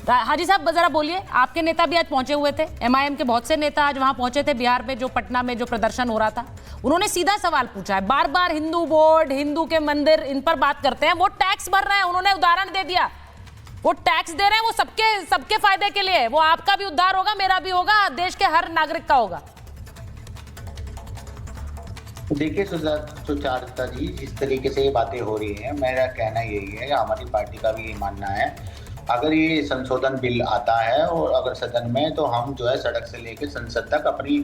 हाजी साहब जरा बोलिए, आपके नेता भी आज पहुंचे हुए थे, एमआईएम के बहुत से नेता आज वहां पहुंचे थे बिहार में, जो पटना में जो प्रदर्शन हो रहा था। उन्होंने सीधा सवाल पूछा है, बार बार हिंदू बोर्ड, हिंदू के मंदिर, इन पर बात करते हैं। वो टैक्स भर रहे हैं, उन्होंने उदाहरण दे दिया, वो टैक्स दे रहे हैं, वो सबके फायदे के लिए। वो आपका भी उद्धार होगा, मेरा भी होगा, देश के हर नागरिक का होगा। देखिए सुचारिता जी, जिस तरीके से ये बातें हो रही हैं, मेरा कहना यही है, हमारी पार्टी का भी ये मानना है, अगर ये संशोधन बिल आता है और अगर सदन में, तो हम जो है सड़क से लेकर संसद तक अपनी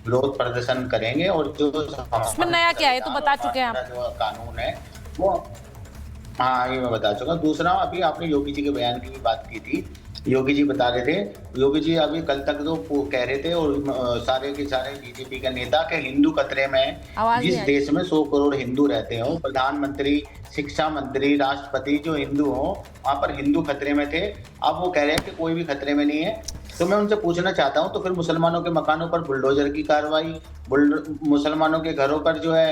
विरोध प्रदर्शन करेंगे। और जो उसमें नया क्या है, तो बता चुके हैं आप। जो कानून है वो, हाँ ये मैं बता चुका। दूसरा, अभी आपने योगी जी के बयान की भी बात की थी। योगी जी बता रहे थे, योगी जी अभी कल तक तो कह रहे थे, और सारे के सारे बीजेपी के नेता के हिंदू खतरे में है। जिस देश में 100 करोड़ हिंदू रहते हो, प्रधानमंत्री, शिक्षा मंत्री, राष्ट्रपति जो हिंदू हो, वहां पर हिंदू खतरे में थे। अब वो कह रहे हैं कि कोई भी खतरे में नहीं है। तो मैं उनसे पूछना चाहता हूं, तो फिर मुसलमानों के मकानों पर बुलडोजर की कार्रवाई, मुसलमानों के घरों पर जो है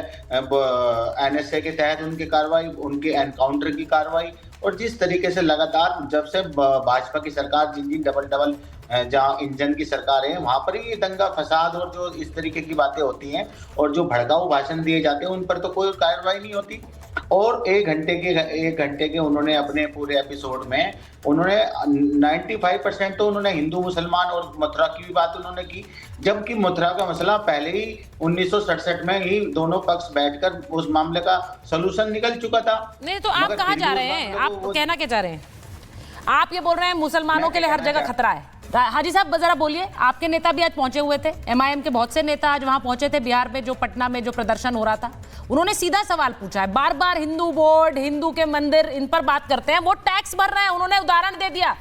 एनएसए के तहत उनकी कार्रवाई, उनके एनकाउंटर की कार्रवाई, और जिस तरीके से लगातार जब से भाजपा की सरकार, जिन डबल जहाँ इंजन की सरकार है, वहां पर ही दंगा फसाद और जो इस तरीके की बातें होती हैं और जो भड़काऊ भाषण दिए जाते हैं, उन पर तो कोई कार्रवाई नहीं होती। और एक घंटे के उन्होंने अपने पूरे एपिसोड में उन्होंने 95% तो उन्होंने हिंदू मुसलमान और मथुरा की भी बात उन्होंने की, जबकि मथुरा का मसला पहले ही 1967 में ही दोनों पक्ष बैठकर उस मामले का सलूशन निकल चुका था। नहीं तो आप कहाँ जा रहे हैं, आप कहना क्या चाह रहे हैं? आप ये बोल रहे हैं मुसलमानों के लिए हर जगह खतरा है। हाजी साहब जरा बोलिए, आपके नेता भी आज पहुंचे हुए थे, एमआईएम के बहुत से नेता आज वहां पहुंचे थे बिहार में, जो पटना में जो प्रदर्शन हो रहा था। उन्होंने सीधा सवाल पूछा है, बार बार हिंदू बोर्ड, हिंदू के मंदिर, इन पर बात करते हैं। वो टैक्स भर रहे हैं, उन्होंने उदाहरण दे दिया,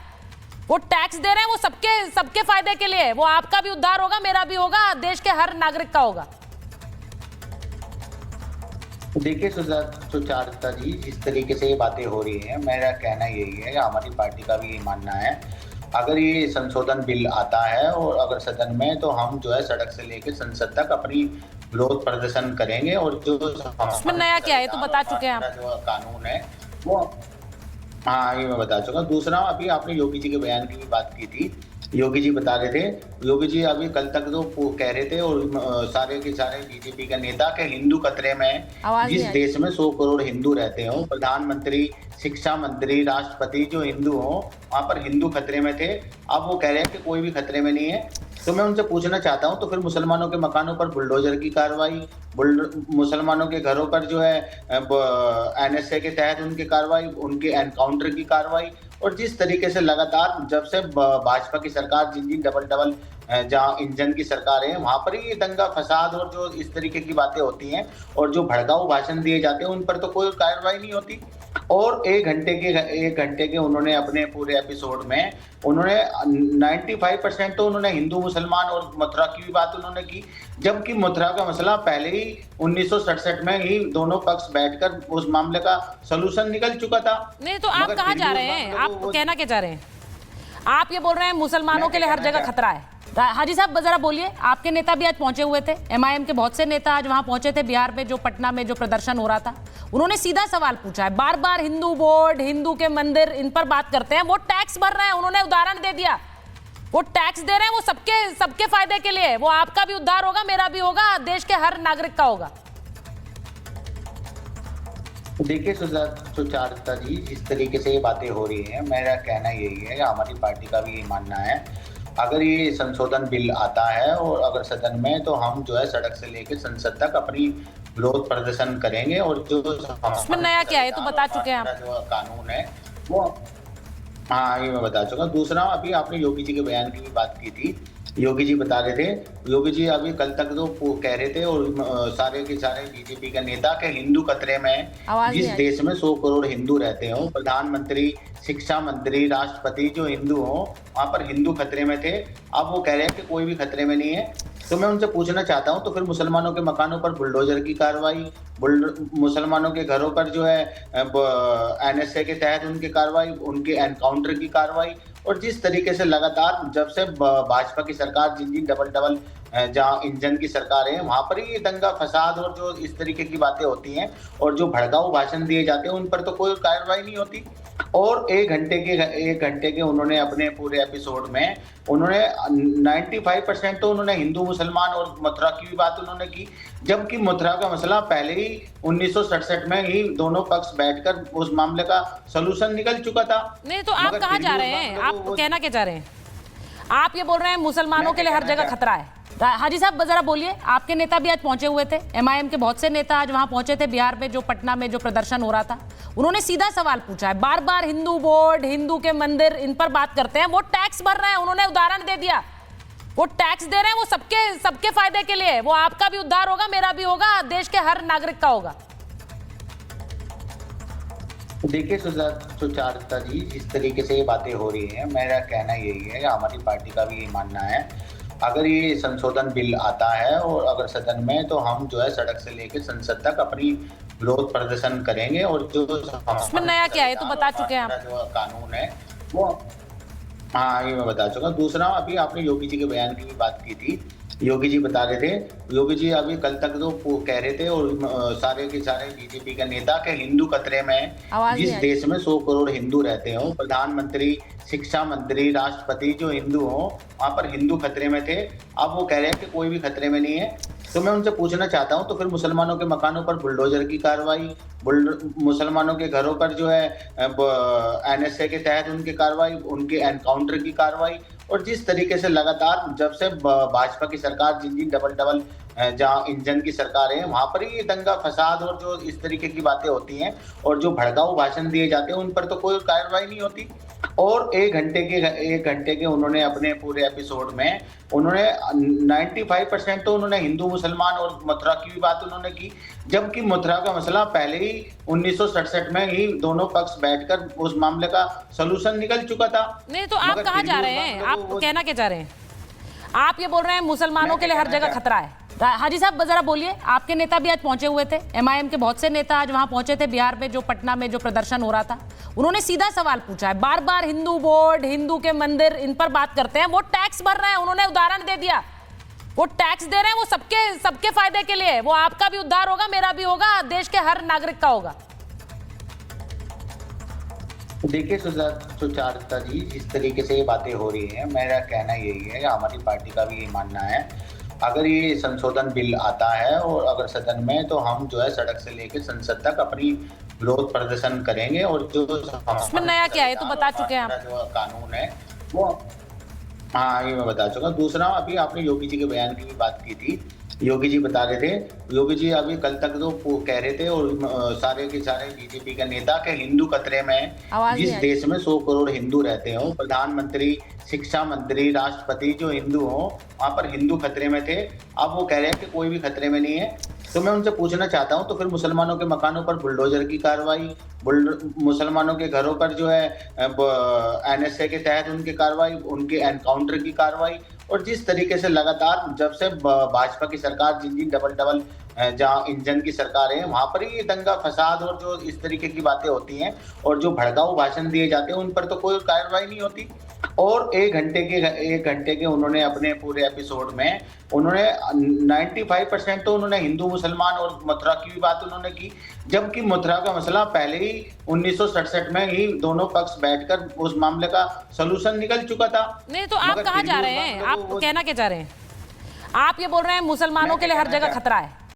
वो टैक्स दे रहे हैं, वो सबके फायदे के लिए। वो आपका भी उद्धार होगा, मेरा भी होगा, देश के हर नागरिक का होगा। देखिए सुचारिता जी, जिस तरीके से ये बातें हो रही हैं, मेरा कहना यही है, हमारी पार्टी का भी ये मानना है, अगर ये संशोधन बिल आता है और अगर सदन में, तो हम जो है सड़क से लेकर संसद तक अपनी विरोध प्रदर्शन करेंगे। और जो उसमें नया क्या है, तो बता चुके हैं आप। जो कानून है वो, हाँ ये मैं बता चुका। दूसरा, अभी आपने योगी जी के बयान की भी बात की थी। योगी जी बता रहे थे, योगी जी अभी कल तक तो कह रहे थे, और सारे के सारे बीजेपी के नेता के हिंदू खतरे में है। जिस देश में 100 करोड़ हिंदू रहते हो, प्रधानमंत्री, शिक्षा मंत्री, राष्ट्रपति जो हिंदू हो, वहां पर हिंदू खतरे में थे। अब वो कह रहे हैं कि कोई भी खतरे में नहीं है। तो मैं उनसे पूछना चाहता हूं, तो फिर मुसलमानों के मकानों पर बुलडोजर की कार्रवाई, मुसलमानों के घरों पर जो है एनएसए के तहत उनकी कार्रवाई, उनके एनकाउंटर की कार्रवाई, और जिस तरीके से लगातार जब से भाजपा की सरकार, जिन डबल जहाँ इंजन की सरकार है, वहां पर ही दंगा फसाद और जो इस तरीके की बातें होती हैं और जो भड़काऊ भाषण दिए जाते हैं, उन पर तो कोई कार्रवाई नहीं होती। और एक घंटे के उन्होंने अपने पूरे एपिसोड में उन्होंने 95% तो उन्होंने हिंदू मुसलमान और मथुरा की भी बात उन्होंने की, जबकि मथुरा का मसला पहले ही 1967 में ही दोनों पक्ष बैठकर उस मामले का सलूशन निकल चुका था। नहीं तो आप कहाँ जा रहे हैं, आप कहना क्या चाह रहे हैं? आप ये बोल रहे हैं मुसलमानों के लिए हर जगह खतरा है। हाजी साहब जरा बोलिए, आपके नेता भी आज पहुंचे हुए थे, एमआईएम के बहुत से नेता आज वहां पहुंचे थे बिहार में, जो पटना में जो प्रदर्शन हो रहा था। उन्होंने सीधा सवाल पूछा है, बार बार हिंदू बोर्ड, हिंदू के मंदिर, इन पर बात करते हैं। वो टैक्स भर रहे हैं, उन्होंने उदाहरण दे दिया, वो टैक्स दे रहे हैं, वो सबके फायदे के लिए। वो आपका भी उद्धार होगा, मेरा भी होगा, देश के हर नागरिक का होगा। देखिए सुचारिता जी, जिस तरीके से ये बातें हो रही हैं, मेरा कहना यही है, हमारी पार्टी का भी ये मानना है, अगर ये संशोधन बिल आता है और अगर सदन में, तो हम जो है सड़क से लेकर संसद तक अपनी विरोध प्रदर्शन करेंगे। और जो उसमें नया क्या है, तो बता चुके हैं आप। जो कानून है वो, हाँ ये मैं बता चुका। दूसरा, अभी आपने योगी जी के बयान की भी बात की थी। योगी जी बता रहे थे, योगी जी अभी कल तक तो कह रहे थे, और सारे के सारे बीजेपी के नेता के हिंदू खतरे में है। जिस देश में 100 करोड़ हिंदू रहते हो, प्रधानमंत्री, शिक्षा मंत्री, राष्ट्रपति जो हिंदू हो, वहां पर हिंदू खतरे में थे। अब वो कह रहे हैं कि कोई भी खतरे में नहीं है। तो मैं उनसे पूछना चाहता हूं, तो फिर मुसलमानों के मकानों पर बुलडोजर की कार्रवाई, मुसलमानों के घरों पर जो है एनएसए के तहत उनकी कार्रवाई, उनके एनकाउंटर की कार्रवाई, और जिस तरीके से लगातार जब से भाजपा की सरकार, जिन जहाँ इंजन की सरकार है, वहां पर ही ये दंगा फसाद और जो इस तरीके की बातें होती हैं और जो भड़काऊ भाषण दिए जाते हैं उन पर तो कोई कार्रवाई नहीं होती। और 1 घंटे के उन्होंने अपने पूरे एपिसोड में उन्होंने 95% तो उन्होंने हिंदू मुसलमान और मथुरा की भी बात उन्होंने की, जबकि मथुरा का मसला पहले ही 1967 में ही दोनों पक्ष बैठकर उस मामले का सलूशन निकल चुका था। नहीं तो आप मगर कहाँ फिर जा भी रहे उस हैं? मामले आप को कहना क्या चाह रहे हैं? आप ये बोल रहे हैं मुसलमानों के लिए हर जगह खतरा है। हाजी साहब जरा बोलिए, आपके नेता भी आज पहुंचे हुए थे, एमआईएम के बहुत से नेता आज वहां पहुंचे थे बिहार में, जो पटना में जो प्रदर्शन हो रहा था। उन्होंने सीधा सवाल पूछा है, बार बार हिंदू बोर्ड, हिंदू के मंदिर, इन पर बात करते हैं। वो टैक्स भर रहे हैं, उन्होंने उदाहरण दे दिया। वो टैक्स दे रहे हैं, वो सबके फायदे के लिए। वो आपका भी उद्धार होगा, मेरा भी होगा, देश के हर नागरिक का होगा। देखिए सुचारिता जी, जिस तरीके से ये बातें हो रही हैं, मेरा कहना यही है, हमारी पार्टी का भी यही मानना है, अगर ये संशोधन बिल आता है और अगर सदन में, तो हम जो है सड़क से लेकर संसद तक अपनी विरोध प्रदर्शन करेंगे। और जो उसमें नया क्या है तो बता चुके हैं आप। जो कानून है वो, हाँ ये मैं बता चुका। दूसरा, अभी आपने योगी जी के बयान की भी बात की थी। योगी जी बता रहे थे, योगी जी अभी कल तक तो कह रहे थे और सारे के सारे बीजेपी का नेता के हिंदू खतरे में हैं। जिस देश में 100 करोड़ हिंदू रहते हो, प्रधानमंत्री, शिक्षा मंत्री, राष्ट्रपति जो हिंदू हो, वहां पर हिंदू खतरे में थे। अब वो कह रहे हैं कि कोई भी खतरे में नहीं है। तो मैं उनसे पूछना चाहता हूं, तो फिर मुसलमानों के मकानों पर बुलडोजर की कार्रवाई, मुसलमानों के घरों पर जो है एनएसए के तहत उनकी कार्रवाई, उनके एनकाउंटर की कार्रवाई, और जिस तरीके से लगातार जब से भाजपा की सरकार जिन डबल जहाँ इंजन की सरकार है, वहां पर ही ये दंगा फसाद और जो इस तरीके की बातें होती हैं और जो भड़काऊ भाषण दिए जाते हैं उन पर तो कोई कार्रवाई नहीं होती। और 1 घंटे के उन्होंने अपने पूरे एपिसोड में उन्होंने 95% तो उन्होंने हिंदू मुसलमान और मथुरा की भी बात उन्होंने की, जबकि मथुरा का मसला पहले ही 1967 में ही दोनों पक्ष बैठकर उस मामले का सलूशन निकल चुका था। नहीं तो आप कहाँ जा रहे हैं? आप कहना क्या चाह रहे हैं? आप ये बोल रहे हैं मुसलमानों के लिए हर जगह खतरा है। हाजी साहब जरा बोलिए, आपके नेता भी आज पहुंचे हुए थे, एमआईएम के बहुत से नेता आज वहां पहुंचे थे बिहार में, जो पटना में जो प्रदर्शन हो रहा था। उन्होंने सीधा सवाल पूछा है, बार बार हिंदू बोर्ड, हिंदू के मंदिर, इन पर बात करते हैं। वो टैक्स भर रहे हैं, उन्होंने उदाहरण दे दिया। वो टैक्स दे रहे हैं, वो सबके फायदे के लिए। वो आपका भी उद्धार होगा, मेरा भी होगा, देश के हर नागरिक का होगा। देखिए सुचारिता जी, जिस तरीके से ये बातें हो रही हैं, मेरा कहना यही है, हमारी पार्टी का भी यही मानना है, अगर ये संशोधन बिल आता है और अगर सदन में, तो हम जो है सड़क से लेकर संसद तक अपनी विरोध प्रदर्शन करेंगे। और जो उसमें नया क्या है तो बता चुके हैं आप। जो कानून है वो, हाँ ये मैं बता चुका। दूसरा, अभी आपने योगी जी के बयान की भी बात की थी। योगी जी बता रहे थे, योगी जी अभी कल तक तो कह रहे थे और सारे के सारे बीजेपी का नेता के हिंदू खतरे में हैं। जिस देश में 100 करोड़ हिंदू रहते हो, प्रधानमंत्री, शिक्षा मंत्री, राष्ट्रपति जो हिंदू हो, वहां पर हिंदू खतरे में थे। अब वो कह रहे हैं कि कोई भी खतरे में नहीं है। तो मैं उनसे पूछना चाहता हूं, तो फिर मुसलमानों के मकानों पर बुलडोजर की कार्रवाई, मुसलमानों के घरों पर जो है एनएसए के तहत उनकी कार्रवाई, उनके एनकाउंटर की कार्रवाई, और जिस तरीके से लगातार जब से भाजपा की सरकार जिन डबल जहाँ इंजन की सरकार है, वहां पर ही ये दंगा फसाद और जो इस तरीके की बातें होती हैं और जो भड़काऊ भाषण दिए जाते हैं उन पर तो कोई कार्रवाई नहीं होती। और 1 घंटे के उन्होंने अपने पूरे एपिसोड में उन्होंने 95% तो उन्होंने हिंदू मुसलमान और मथुरा की भी बात उन्होंने की, जबकि मथुरा का मसला पहले ही 1967 में ही दोनों पक्ष बैठकर उस मामले का सलूशन निकल चुका था। नहीं तो आप कहाँ जा रहे हैं? आप कहना क्या चाह रहे हैं? आप ये बोल रहे हैं मुसलमानों के लिए हर जगह खतरा है।